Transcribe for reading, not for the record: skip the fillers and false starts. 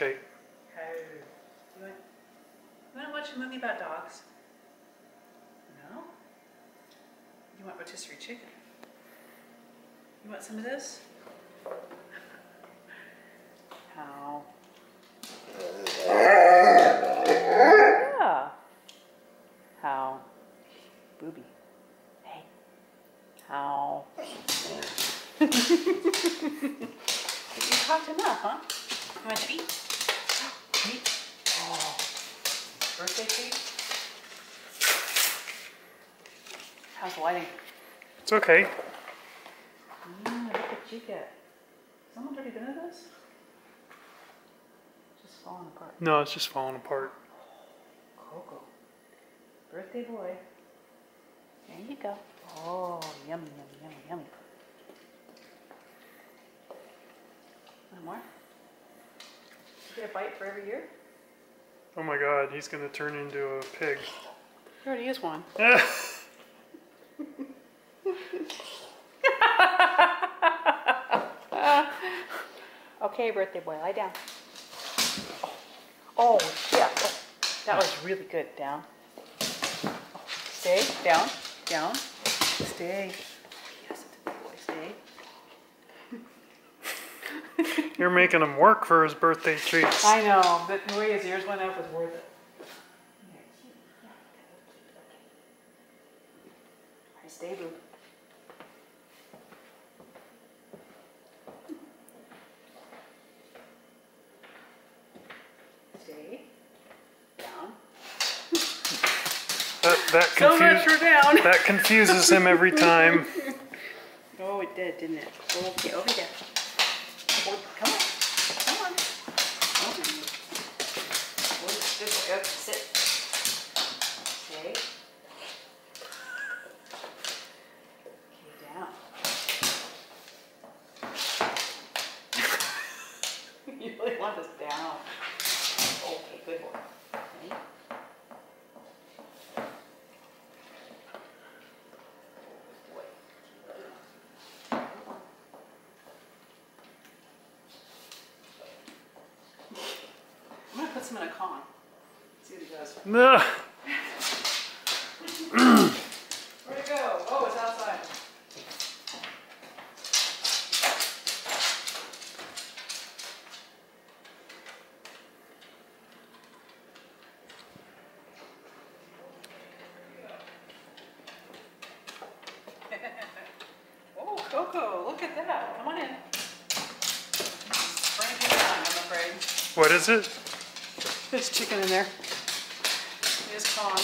Okay. You want to watch a movie about dogs? No? You want rotisserie chicken? You want some of this? How? Yeah. How? Booby. Hey. How? You talked enough, huh? You want a treat? Treat? Oh. Birthday treat? How's the lighting? It's okay. Look what you get. Someone's already been at this? Just falling apart. No, it's just falling apart. Coco. Birthday boy. There you go. Oh, yummy, yummy, yummy, yummy. One more? You get a bite for every year? Oh my God, he's gonna turn into a pig. He already is one. Okay, birthday boy, lie down. Oh, yeah. Oh, that was really good. Down. Oh, stay. Down. Down. Stay. Yes, it's a good boy. Stay. You're making him work for his birthday treats. I know, but the way his ears went up was worth it. I stay, boo. Stay. Down. That confuses him every time. Oh, it did, didn't it? Okay, over there. Oh, come on. Come on. Oh, good boy. Okay, sit. Okay. Okay, down. You really want this down. Okay, good boy. Okay. I'm going to put some in a con. See what he does. No. Where'd it go? Oh, it's outside. Oh, Coco, look at that. Come on in. Bring it down, I'm afraid. What is it? There's chicken in there. It is con.